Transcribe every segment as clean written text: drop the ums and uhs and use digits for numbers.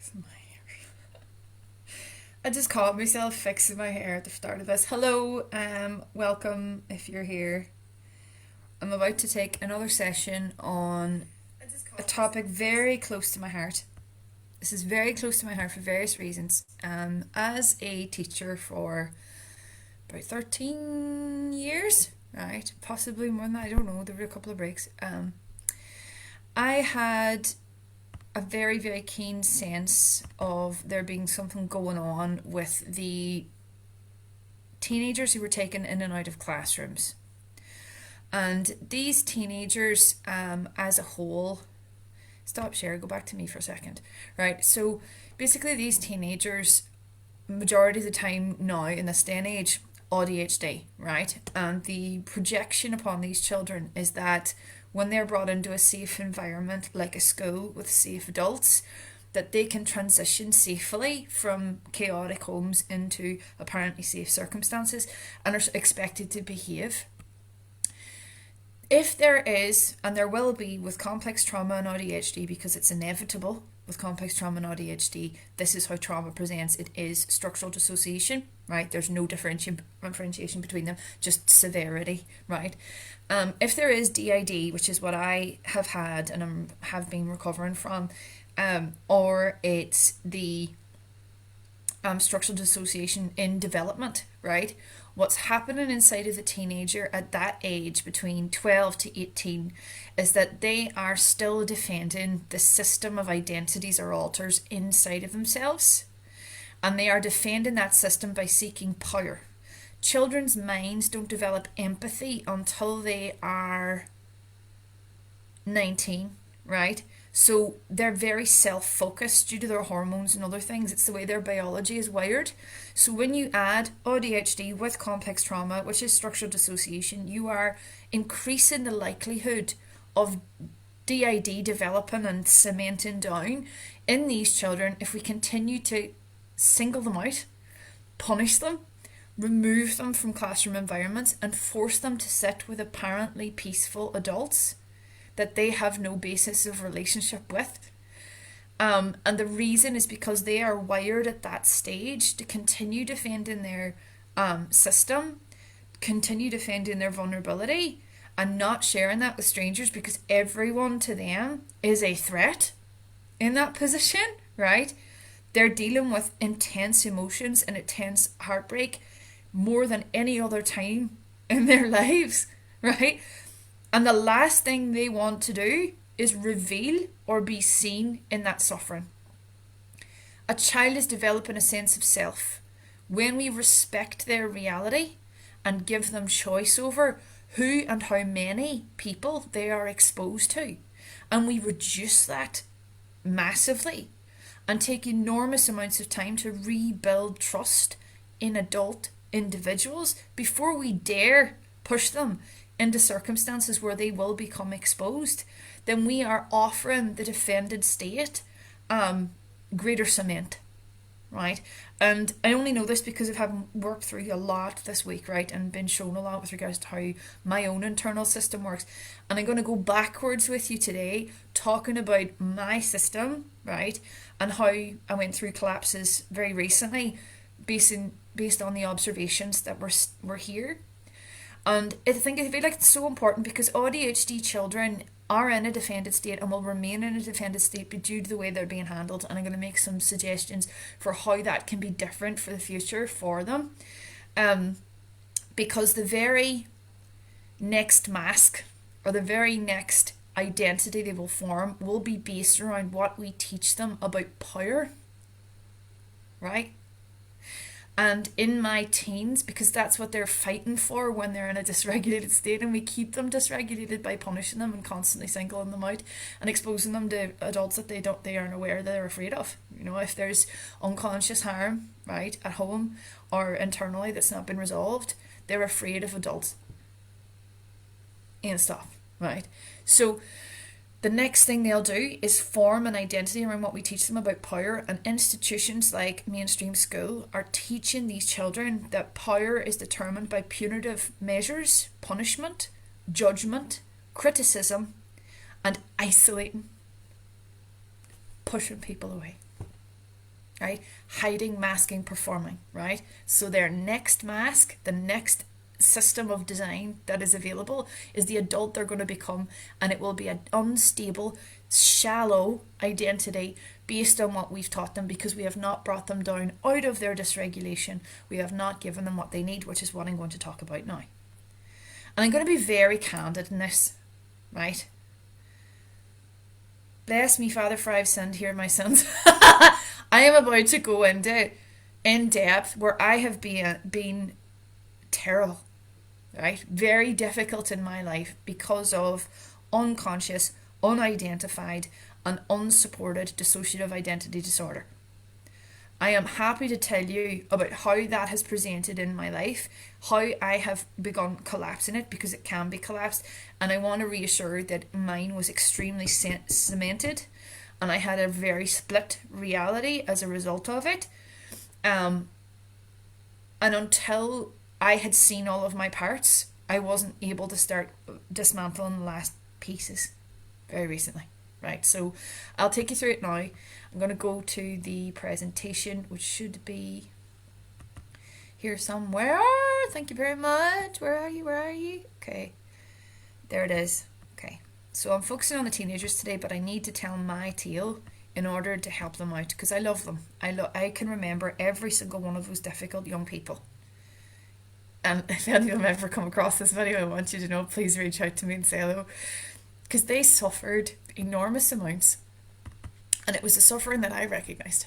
Fixing my hair. I just caught myself fixing my hair at the start of this. Hello, welcome if you're here. I'm about to take another session on a topic very close to my heart. This is very close to my heart for various reasons. As a teacher for about 13 years, right? Possibly more than that, I don't know. There were a couple of breaks. I had a very, very keen sense of there being something going on with the teenagers who were taken in and out of classrooms. And these teenagers, as a whole, stop share, go back to me for a second. Right, so basically, these teenagers, majority of the time now in this day and age, AuDHD, right? And the projection upon these children is that when they're brought into a safe environment like a school with safe adults, that they can transition safely from chaotic homes into apparently safe circumstances and are expected to behave. If there is, and there will be with complex trauma and AuDHD, because it's inevitable with complex trauma and AuDHD, this is how trauma presents. It is structural dissociation, right? There's no differentiation between them, just severity, right? If there is DID, which is what I have had and have been recovering from, or it's the structural dissociation in development, right? What's happening inside of the teenager at that age between 12 to 18 is that they are still defending the system of identities or alters inside of themselves. And they are defending that system by seeking power. Children's minds don't develop empathy until they are 19, right? So they're very self-focused due to their hormones and other things. It's the way their biology is wired. So when you add AuDHD with complex trauma, which is structural dissociation, you are increasing the likelihood of DID developing and cementing down in these children if we continue to single them out, punish them, remove them from classroom environments, and force them to sit with apparently peaceful adults that they have no basis of relationship with. And the reason is because they are wired at that stage to continue defending their system, continue defending their vulnerability, and not sharing that with strangers because everyone to them is a threat in that position, right? They're dealing with intense emotions and intense heartbreak more than any other time in their lives, right? And the last thing they want to do is reveal or be seen in that suffering. A child is developing a sense of self when we respect their reality and give them choice over who and how many people they are exposed to. And we reduce that massively and take enormous amounts of time to rebuild trust in adult individuals before we dare push them into circumstances where they will become exposed. Then we are offering the defended state greater cement, right? And I only know this because I've had worked through a lot this week, right, and been shown a lot with regards to how my own internal system works. And I'm going to go backwards with you today, talking about my system, right, and how I went through collapses very recently, based on the observations that were here. And I feel like it's so important because AuDHD children are in a defended state and will remain in a defended state due to the way they're being handled. And I'm going to make some suggestions for how that can be different for the future for them. Because the very next mask or the very next identity they will form will be based around what we teach them about power, right? And in my teens, because that's what they're fighting for when they're in a dysregulated state, and we keep them dysregulated by punishing them and constantly singling them out and exposing them to adults that they aren't aware that they're afraid of. You know, if there's unconscious harm, right, at home or internally that's not been resolved, they're afraid of adults and stuff, right? So the next thing they'll do is form an identity around what we teach them about power, and institutions like mainstream school are teaching these children that power is determined by punitive measures, punishment, judgment, criticism, and isolating, pushing people away. right? Hiding, masking, performing, right? So their next mask, the next system of design that is available is the adult they're going to become, and it will be an unstable, shallow identity based on what we've taught them, because we have not brought them down out of their dysregulation. We have not given them what they need, which is what I'm going to talk about now. And I'm going to be very candid in this, right? Bless me, Father, for I've sinned, hear my sins. I am about to go into in depth where I have been terrible, right? Very difficult in my life because of unconscious, unidentified, and unsupported dissociative identity disorder. I am happy to tell you about how that has presented in my life, how I have begun collapsing it, because it can be collapsed, and I want to reassure that mine was extremely cemented, and I had a very split reality as a result of it. And until I had seen all of my parts, I wasn't able to start dismantling the last pieces very recently. Right, so I'll take you through it now. I'm going to go to the presentation, which should be here somewhere. Thank you very much. Where are you? Where are you? Okay, there it is. Okay, so I'm focusing on the teenagers today, but I need to tell my tale in order to help them out, because I love them. I can remember every single one of those difficult young people. And if any of them ever come across this video, I want you to know, please reach out to me and say hello. Because they suffered enormous amounts, and it was a suffering that I recognised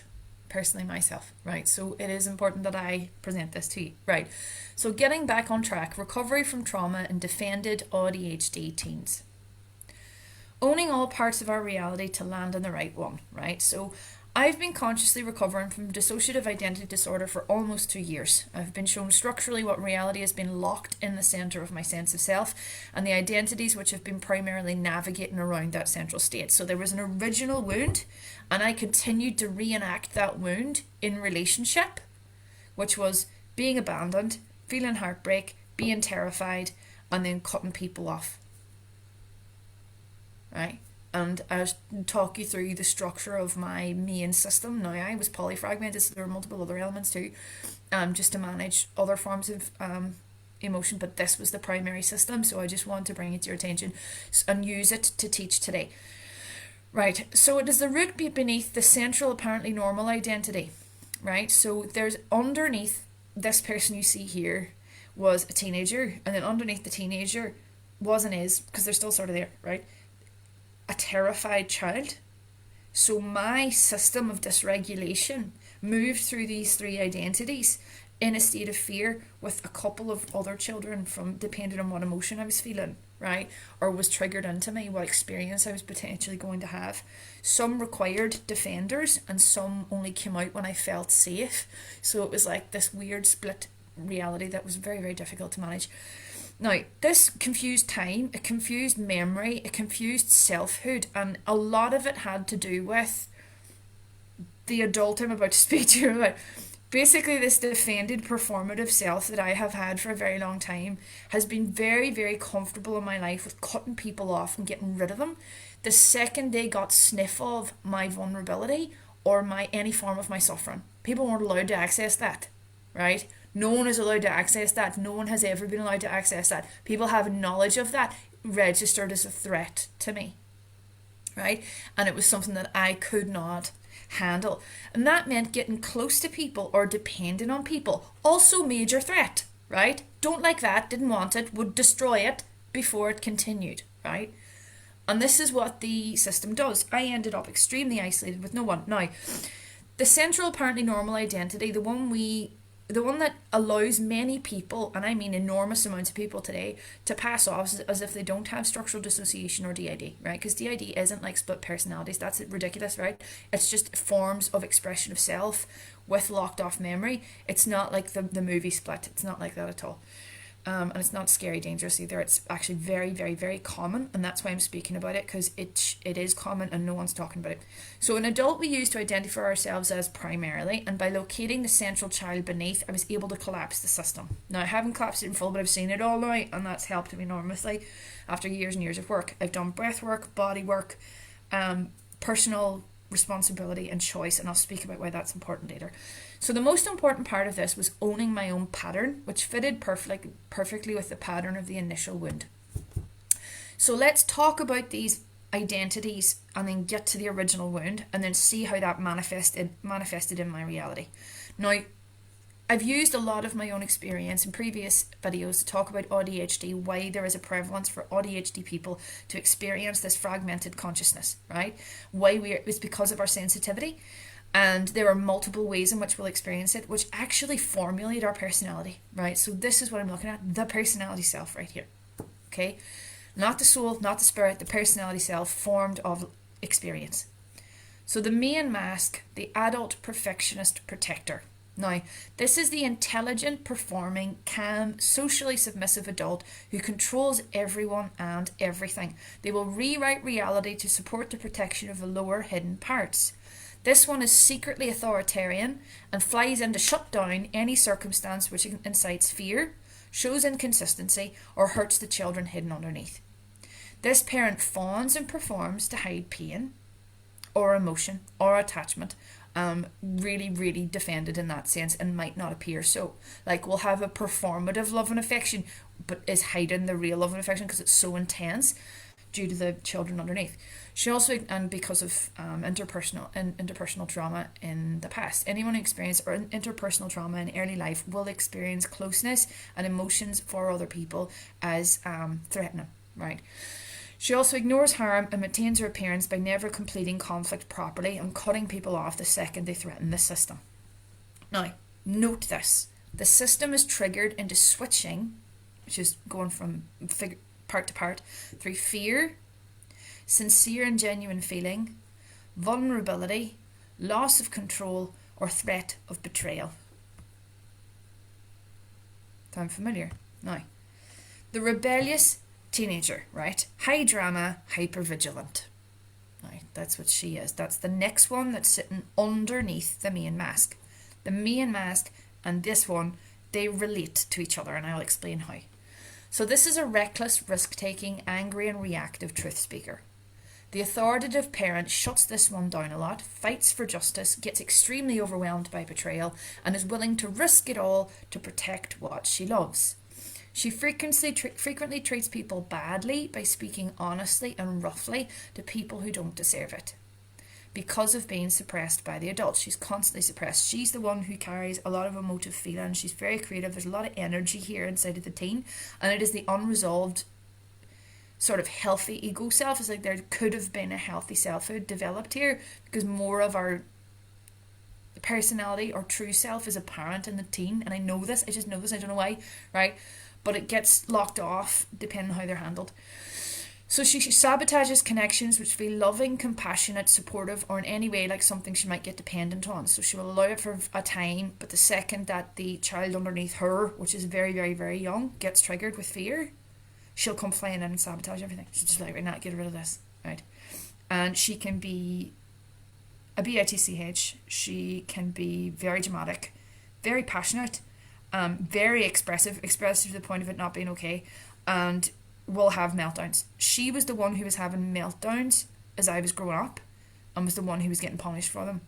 personally myself, right? So it is important that I present this to you, right? So getting back on track, recovery from trauma in defended AuDHD teens. Owning all parts of our reality to land in the right one, right? So I've been consciously recovering from dissociative identity disorder for almost 2 years. I've been shown structurally what reality has been locked in the centre of my sense of self, and the identities which have been primarily navigating around that central state. So there was an original wound, and I continued to reenact that wound in relationship, which was being abandoned, feeling heartbreak, being terrified, and then cutting people off. Right? And I'll talk you through the structure of my main system. Now, I was polyfragmented, so there were multiple other elements too, just to manage other forms of emotion, but this was the primary system, so I just want to bring it to your attention and use it to teach today. Right, so it is the root beneath the central, apparently normal identity, right? So there's underneath this person you see here was a teenager, and then underneath the teenager was and is, because they're still sort of there, right? A terrified child. So my system of dysregulation moved through these three identities in a state of fear with a couple of other children, from depending on what emotion I was feeling, right? Or was triggered into me, what experience I was potentially going to have. Some required defenders and some only came out when I felt safe. So it was like this weird split reality that was very, very difficult to manage. Now, this confused time, it confused memory, it confused selfhood, and a lot of it had to do with the adult I'm about to speak to you about. Basically, this defended performative self that I have had for a very long time has been very, very comfortable in my life with cutting people off and getting rid of them. The second they got sniff of my vulnerability or my any form of my suffering, people weren't allowed to access that, right? No one is allowed to access that. No one has ever been allowed to access that. People have knowledge of that registered as a threat to me, right? And it was something that I could not handle. And that meant getting close to people or depending on people. Also major threat, right? Don't like that, didn't want it, would destroy it before it continued, right? And this is what the system does. I ended up extremely isolated with no one. Now, the central apparently normal identity, the one that allows many people, and I mean enormous amounts of people today, to pass off as if they don't have structural dissociation or DID, right? Because DID isn't like split personalities. That's ridiculous, right? It's just forms of expression of self with locked off memory. It's not like the movie Split. It's not like that at all. And it's not scary dangerous either. It's actually very, very, very common, and that's why I'm speaking about it, because it is common and no one's talking about it. So an adult we use to identify ourselves as primarily, and by locating the central child beneath, I was able to collapse the system. Now, I haven't collapsed it in full, but I've seen it all now, and that's helped me enormously after years and years of work. I've done breath work, body work, personal responsibility and choice, and I'll speak about why that's important later. So the most important part of this was owning my own pattern, which fitted perfectly with the pattern of the initial wound. So let's talk about these identities and then get to the original wound and then see how that manifested in my reality. Now, I've used a lot of my own experience in previous videos to talk about AuDHD, why there is a prevalence for AuDHD people to experience this fragmented consciousness, right? It's because of our sensitivity, and there are multiple ways in which we'll experience it, which actually formulate our personality, right? So this is what I'm looking at, the personality self right here, okay? Not the soul, not the spirit, the personality self formed of experience. So the main mask, the adult perfectionist protector. Now, this is the intelligent, performing, calm, socially submissive adult who controls everyone and everything. They will rewrite reality to support the protection of the lower hidden parts. This one is secretly authoritarian and flies in to shut down any circumstance which incites fear, shows inconsistency, or hurts the children hidden underneath. This parent fawns and performs to hide pain or emotion or attachment, really defended in that sense, and might not appear so. Like, we'll have a performative love and affection, but is hiding the real love and affection because it's so intense due to the children underneath. She also, and because of interpersonal trauma in the past, anyone who experienced interpersonal trauma in early life will experience closeness and emotions for other people as threatening, right? She also ignores harm and maintains her appearance by never completing conflict properly and cutting people off the second they threaten the system. Now, note this. The system is triggered into switching, which is going from part to part, through fear, sincere and genuine feeling, vulnerability, loss of control, or threat of betrayal. Sound familiar? Now, the rebellious teenager, right? High drama, hypervigilant. Right, that's what she is. That's the next one that's sitting underneath the main mask. The main mask and this one, they relate to each other, and I'll explain how. So this is a reckless, risk-taking, angry and reactive truth speaker. The authoritative parent shuts this one down a lot, fights for justice, gets extremely overwhelmed by betrayal, and is willing to risk it all to protect what she loves. She frequently treats people badly by speaking honestly and roughly to people who don't deserve it. Because of being suppressed by the adults, she's constantly suppressed. She's the one who carries a lot of emotive feeling. She's very creative. There's a lot of energy here inside of the teen, and it is the unresolved sort of healthy ego self. It's like there could have been a healthy selfhood developed here because more of our personality or true self is apparent in the teen. And I know this. I just know this. I don't know why, right? But it gets locked off depending on how they're handled. So she sabotages connections which feel loving, compassionate, supportive, or in any way like something she might get dependent on. So she will allow it for a time, but the second that the child underneath her, which is very, very, very young, gets triggered with fear, she'll come flying in and sabotage everything. She's just like, right now, get rid of this, right? And she can be a bitch. She can be very dramatic, very passionate, very expressive to the point of it not being okay, and will have meltdowns. She was the one who was having meltdowns as I was growing up and was the one who was getting punished for them,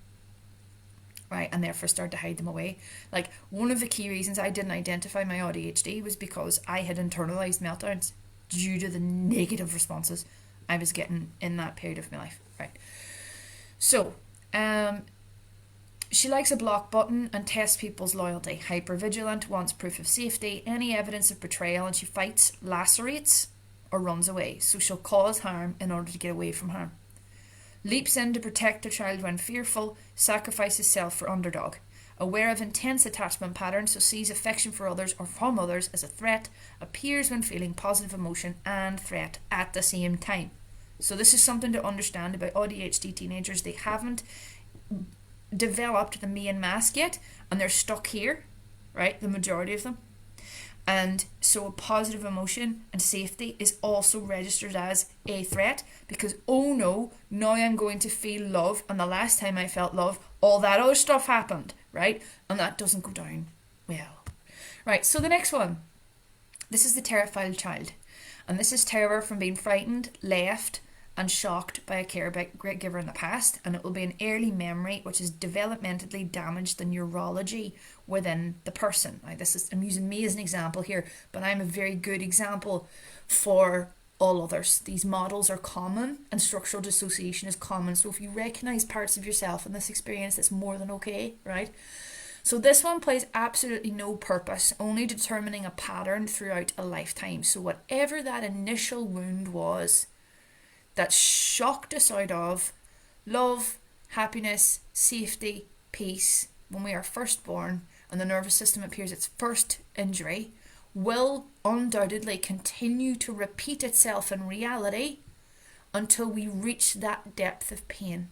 right? And therefore started to hide them away. Like, one of the key reasons I didn't identify my AuDHD was because I had internalized meltdowns due to the negative responses I was getting in that period of my life, right? So, she likes a block button and tests people's loyalty. Hypervigilant, wants proof of safety, any evidence of betrayal, and she fights, lacerates, or runs away. So she'll cause harm in order to get away from harm. Leaps in to protect the child when fearful, sacrifices self for underdog. Aware of intense attachment patterns, so sees affection for others or from others as a threat, appears when feeling positive emotion and threat at the same time. So this is something to understand about AuDHD teenagers. They haven't developed the main mask yet, and they're stuck here, right? The majority of them. And so a positive emotion and safety is also registered as a threat because, oh no, now I'm going to feel love, and the last time I felt love, all that other stuff happened, right? And that doesn't go down well. Right, so the next one. This is the terrified child. And this is terror from being frightened, left, and shocked by a caregiver in the past, and it will be an early memory which has developmentally damaged the neurology within the person. Now, I'm using me as an example here, but I'm a very good example for all others. These models are common, and structural dissociation is common. So if you recognize parts of yourself in this experience, that's more than okay, right? So this one plays absolutely no purpose, only determining a pattern throughout a lifetime. So whatever that initial wound was that shocked us out of love, happiness, safety, peace when we are first born, and the nervous system appears its first injury, will undoubtedly continue to repeat itself in reality until we reach that depth of pain.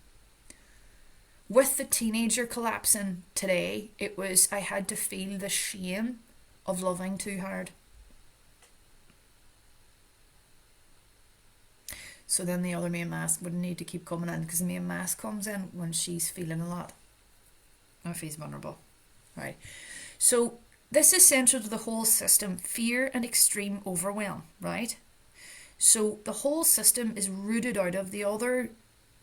With the teenager collapsing today, it was I had to feel the shame of loving too hard. So then the other main mask wouldn't need to keep coming in, because the main mask comes in when she's feeling a lot, or if he's vulnerable, right? So this is central to the whole system: fear and extreme overwhelm, right? So the whole system is rooted out of the other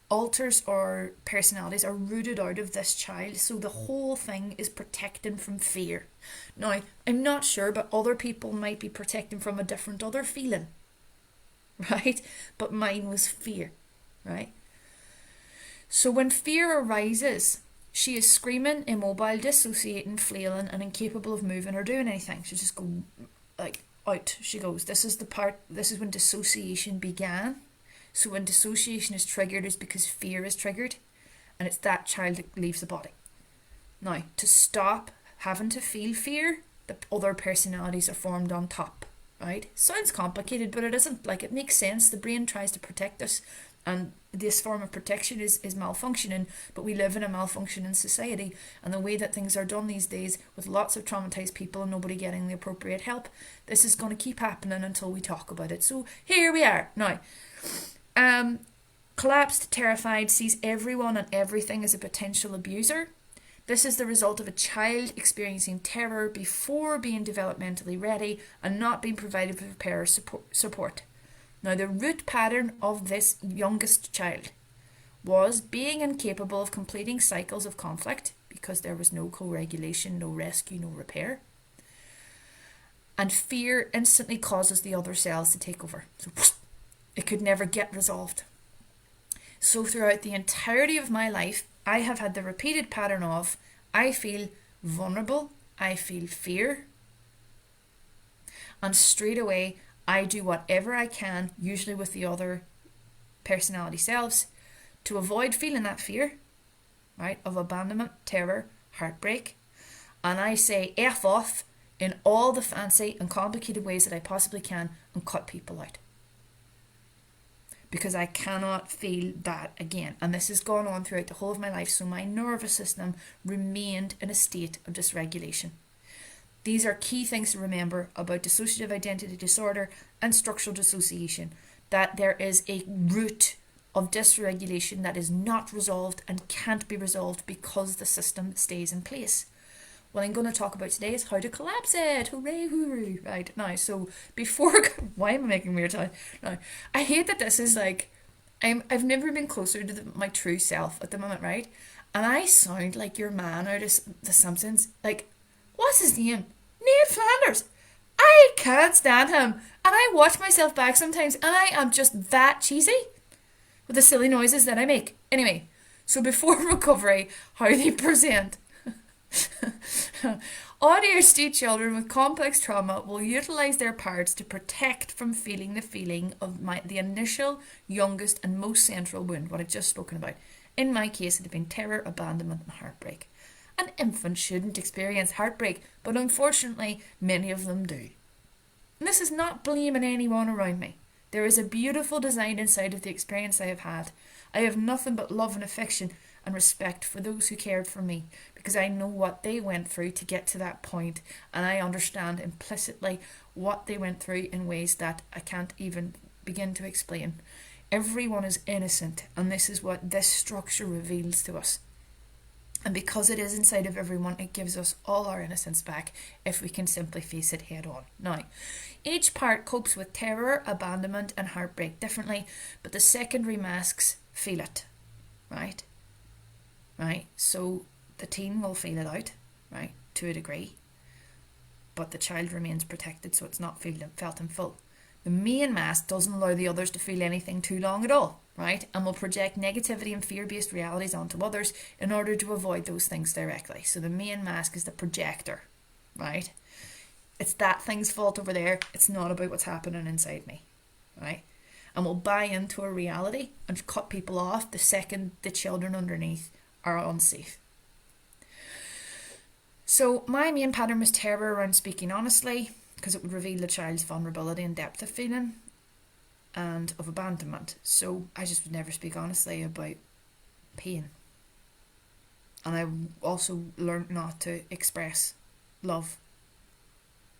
alters or personalities are rooted out of this child. So the whole thing is protecting from fear. Now, I'm not sure, but other people might be protecting from a different other feeling, right? But mine was fear, right? So when fear arises, she is screaming, immobile, dissociating, flailing, and incapable of moving or doing anything. She just go like out. She goes. This is when dissociation began. So when dissociation is triggered, is because fear is triggered, and it's that child that leaves the body. Now, to stop having to feel fear, the other personalities are formed on top, right? Sounds complicated, but it isn't. Like, it makes sense. The brain tries to protect us, and this form of protection is malfunctioning, but we live in a malfunctioning society, and the way that things are done these days, with lots of traumatized people and nobody getting the appropriate help, this is going to keep happening until we talk about it. So here we are. Now, collapsed, terrified, sees everyone and everything as a potential abuser. This is the result of a child experiencing terror before being developmentally ready and not being provided with repair support. Now, the root pattern of this youngest child was being incapable of completing cycles of conflict because there was no co-regulation, no rescue, no repair. And fear instantly causes the other cells to take over. So it could never get resolved. So throughout the entirety of my life, I have had the repeated pattern of I feel vulnerable, I feel fear, and straight away I do whatever I can, usually with the other personality selves, to avoid feeling that fear, right, of abandonment, terror, heartbreak, and I say F off in all the fancy and complicated ways that I possibly can and cut people out. Because I cannot feel that again. And this has gone on throughout the whole of my life, so my nervous system remained in a state of dysregulation. These are key things to remember about dissociative identity disorder and structural dissociation, that there is a root of dysregulation that is not resolved and can't be resolved because the system stays in place. What I'm going to talk about today is how to collapse it. Hooray, hooray. Right, now, so before... Why am I making weird sound? Now, I hate that this is like... I've never been closer to my true self at the moment, right? And I sound like your man out of The Simpsons. Like, what's his name? Ned Flanders. I can't stand him. And I watch myself back sometimes, and I am just that cheesy with the silly noises that I make. Anyway, so before recovery, how they present... AuDHD children with complex trauma will utilise their parts to protect from feeling the feeling of the initial, youngest and most central wound, what I've just spoken about. In my case, it had been terror, abandonment and heartbreak. An infant shouldn't experience heartbreak, but unfortunately many of them do. And this is not blaming anyone around me. There is a beautiful design inside of the experience I have had. I have nothing but love and affection and respect for those who cared for me, because I know what they went through to get to that point, and I understand implicitly what they went through in ways that I can't even begin to explain. Everyone is innocent, and this is what this structure reveals to us. And because it is inside of everyone, it gives us all our innocence back if we can simply face it head on. Now, each part copes with terror, abandonment, and heartbreak differently, but the secondary masks feel it, right? Right? So the teen will feel it out, right, to a degree, but the child remains protected, so it's not felt in full. The main mask doesn't allow the others to feel anything too long at all, right? And will project negativity and fear-based realities onto others in order to avoid those things directly. So the main mask is the projector, right? It's that thing's fault over there. It's not about what's happening inside me, right? And will buy into a reality and cut people off the second the children underneath are unsafe. So my main pattern was terror around speaking honestly, because it would reveal the child's vulnerability and depth of feeling, and of abandonment. So I just would never speak honestly about pain. And I also learned not to express love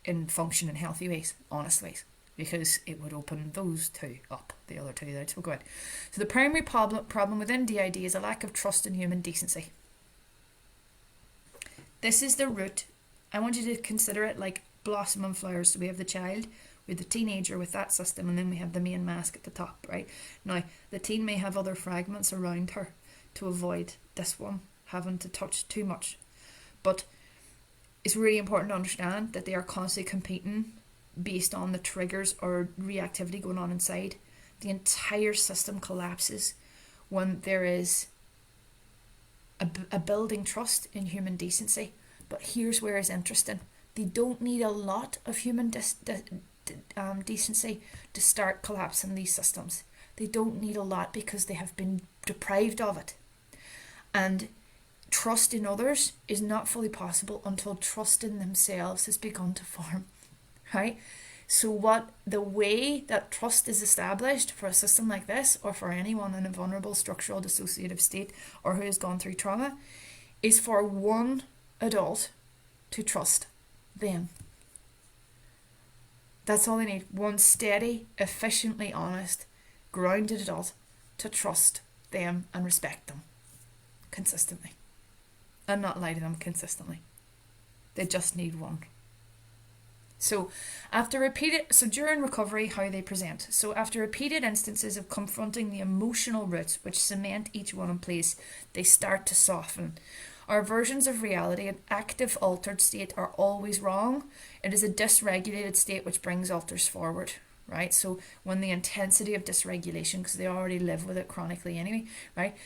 in function in healthy ways, honest ways, because it would open those two up, the other two that I spoke about. So the primary problem within DID is a lack of trust in human decency. This is the root. I want you to consider it like blossom and flowers. So we have the child, we have the teenager with that system, and then we have the main mask at the top, right? Now, the teen may have other fragments around her to avoid this one having to touch too much. But it's really important to understand that they are constantly competing based on the triggers or reactivity going on inside. The entire system collapses when there is a building trust in human decency. But here's where it's interesting. They don't need a lot of human decency to start collapsing these systems. They don't need a lot because they have been deprived of it. And trust in others is not fully possible until trust in themselves has begun to form, right? So the way that trust is established for a system like this, or for anyone in a vulnerable structural dissociative state or who has gone through trauma, is for one adult to trust them. That's all they need. One steady, efficiently honest, grounded adult to trust them and respect them consistently. And not lie to them consistently. They just need one. So during recovery, how they present. So after repeated instances of confronting the emotional roots which cement each one in place, they start to soften. Our versions of reality, an active altered state, are always wrong. It is a dysregulated state which brings alters forward, right? So when the intensity of dysregulation, because they already live with it chronically anyway, right?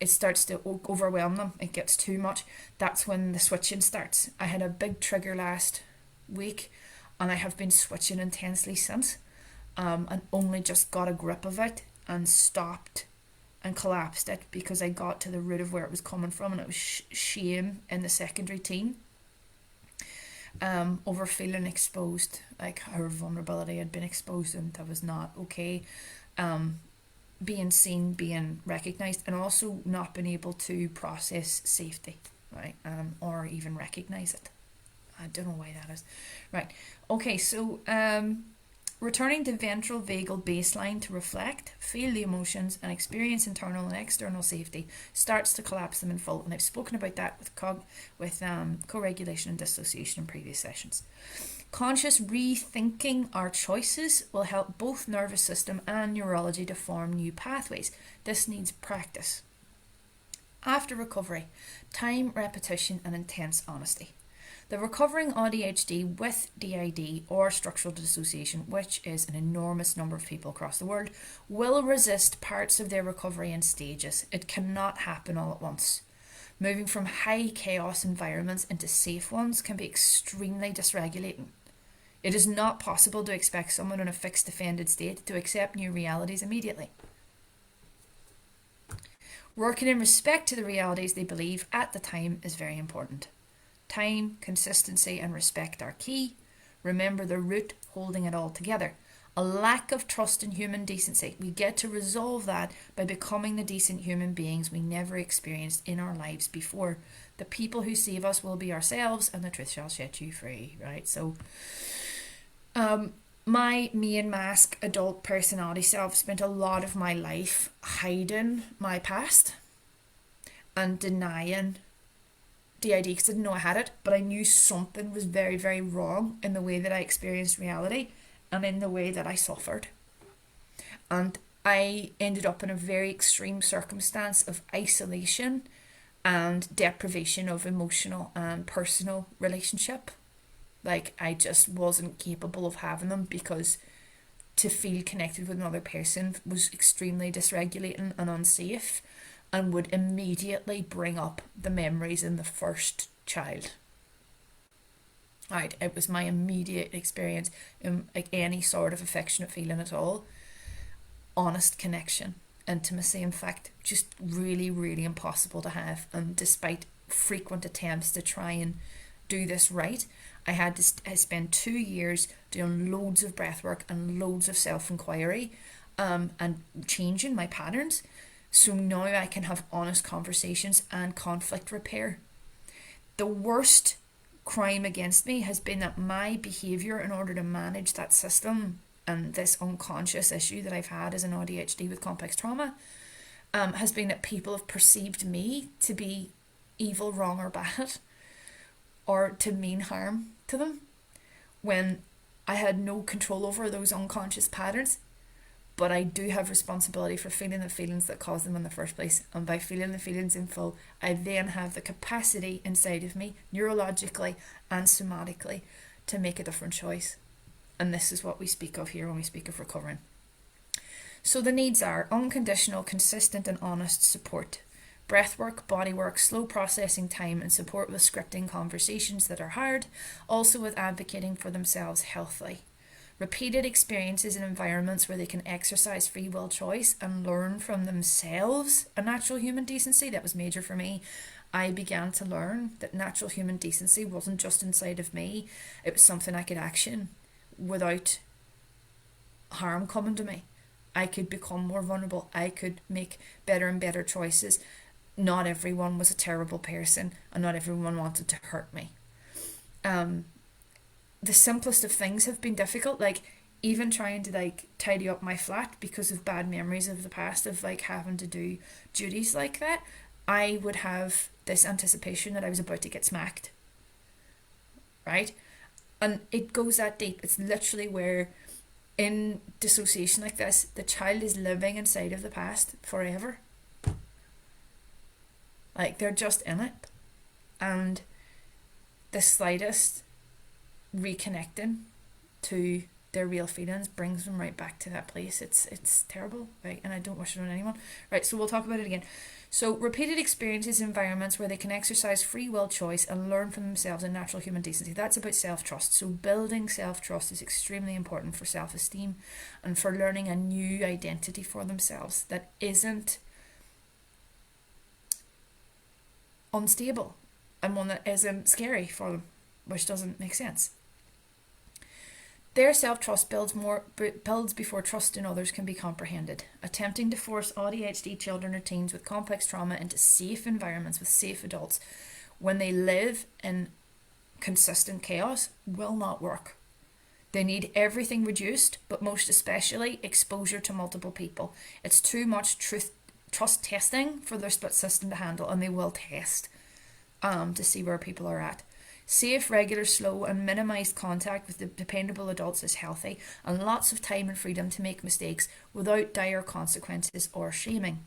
It starts to overwhelm them. It gets too much. That's when the switching starts. I had a big trigger last week and I have been switching intensely since, and only just got a grip of it and stopped and collapsed it because I got to the root of where it was coming from, and it was shame in the secondary teen, over feeling exposed, like her vulnerability had been exposed and that was not okay, being seen, being recognised, and also not being able to process safety, right, or even recognise it. I don't know why that is. Right. Okay, so returning to ventral vagal baseline to reflect, feel the emotions, and experience internal and external safety starts to collapse them in full. And I've spoken about that with co-regulation and dissociation in previous sessions. Conscious rethinking our choices will help both nervous system and neurology to form new pathways. This needs practice. After recovery, time, repetition, and intense honesty. The recovering AuDHD with DID or structural dissociation, which is an enormous number of people across the world, will resist parts of their recovery in stages. It cannot happen all at once. Moving from high chaos environments into safe ones can be extremely dysregulating. It is not possible to expect someone in a fixed offended state to accept new realities immediately. Working in respect to the realities they believe at the time is very important. Time, consistency, and respect are key. Remember the root holding it all together. A lack of trust in human decency. We get to resolve that by becoming the decent human beings we never experienced in our lives before. The people who save us will be ourselves, and the truth shall set you free, right? So, my main mask adult personality self spent a lot of my life hiding my past and denying DID because I didn't know I had it, but I knew something was very, very wrong in the way that I experienced reality and in the way that I suffered. And I ended up in a very extreme circumstance of isolation and deprivation of emotional and personal relationship. Like, I just wasn't capable of having them because to feel connected with another person was extremely dysregulating and unsafe and would immediately bring up the memories in the first child. Right, it was my immediate experience in like any sort of affectionate feeling at all. Honest connection, intimacy, in fact, just really, really impossible to have. And despite frequent attempts to try and do this right, I had to spend 2 years doing loads of breath work and loads of self-inquiry and changing my patterns. So now I can have honest conversations and conflict repair. The worst crime against me has been that my behaviour in order to manage that system and this unconscious issue that I've had as an AuDHD with complex trauma has been that people have perceived me to be evil, wrong or bad or to mean harm to them when I had no control over those unconscious patterns. But I do have responsibility for feeling the feelings that cause them in the first place. And by feeling the feelings in full, I then have the capacity inside of me, neurologically and somatically, to make a different choice. And this is what we speak of here when we speak of recovering. So the needs are unconditional, consistent and honest support. Breathwork, bodywork, slow processing time and support with scripting conversations that are hard. Also with advocating for themselves healthily. Repeated experiences in environments where they can exercise free will choice and learn from themselves a natural human decency. That was major for me. I began to learn that natural human decency wasn't just inside of me. It was something I could action without harm coming to me. I could become more vulnerable. I could make better and better choices. Not everyone was a terrible person and not everyone wanted to hurt me. The simplest of things have been difficult, like even trying to like tidy up my flat because of bad memories of the past of like having to do duties like that. I would have this anticipation that I was about to get smacked, right? And it goes that deep. It's literally where in dissociation like this, the child is living inside of the past forever. Like they're just in it, and the slightest reconnecting to their real feelings brings them right back to that place. It's terrible, right? And I don't wish it on anyone. Right, so we'll talk about it again. So repeated experiences in environments where they can exercise free will choice and learn from themselves and natural human decency. That's about self-trust. So building self-trust is extremely important for self-esteem and for learning a new identity for themselves that isn't unstable and one that isn't scary for them, which doesn't make sense. Their self-trust builds before trust in others can be comprehended. Attempting to force AuDHD children or teens with complex trauma into safe environments with safe adults when they live in consistent chaos will not work. They need everything reduced, but most especially exposure to multiple people. It's too much trust testing for their split system to handle, and they will test to see where people are at. Safe, regular, slow and minimised contact with the dependable adults is healthy, and lots of time and freedom to make mistakes without dire consequences or shaming.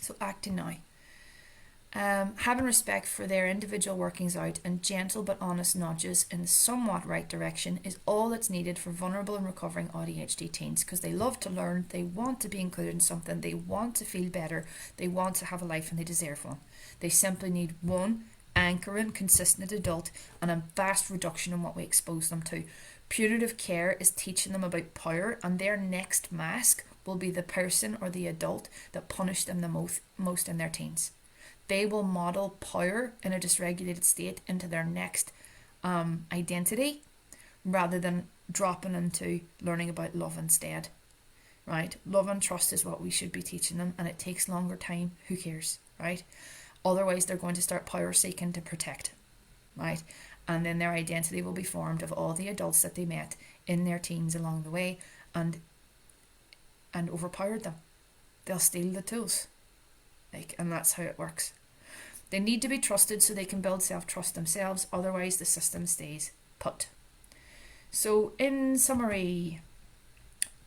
So acting now. Having respect for their individual workings out and gentle but honest nudges in the somewhat right direction is all that's needed for vulnerable and recovering AuDHD teens, because they love to learn, they want to be included in something, they want to feel better, they want to have a life and they deserve one. They simply need one anchoring, consistent adult and a vast reduction in what we expose them to. Punitive care is teaching them about power, and their next mask will be the person or the adult that punished them the most in their teens. They will model power in a dysregulated state into their next identity rather than dropping into learning about love instead. Right? Love and trust is what we should be teaching them, and it takes longer time. Who cares? Right? Otherwise, they're going to start power seeking to protect, right? And then their identity will be formed of all the adults that they met in their teens along the way and overpowered them. They'll steal the tools, and that's how it works. They need to be trusted so they can build self-trust themselves, otherwise the system stays put. So in summary,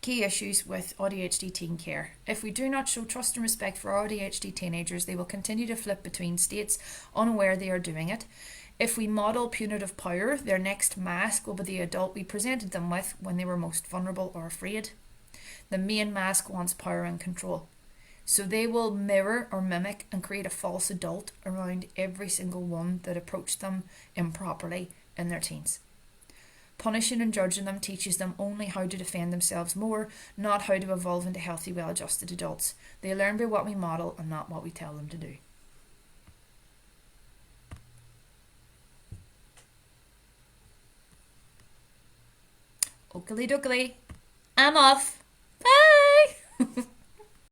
key issues with AuDHD teen care. If we do not show trust and respect for our AuDHD teenagers, they will continue to flip between states, unaware they are doing it. If we model punitive power, their next mask will be the adult we presented them with when they were most vulnerable or afraid. The main mask wants power and control. So they will mirror or mimic and create a false adult around every single one that approached them improperly in their teens. Punishing and judging them teaches them only how to defend themselves more, not how to evolve into healthy, well-adjusted adults. They learn by what we model and not what we tell them to do. Oakley dokley, I'm off. Bye!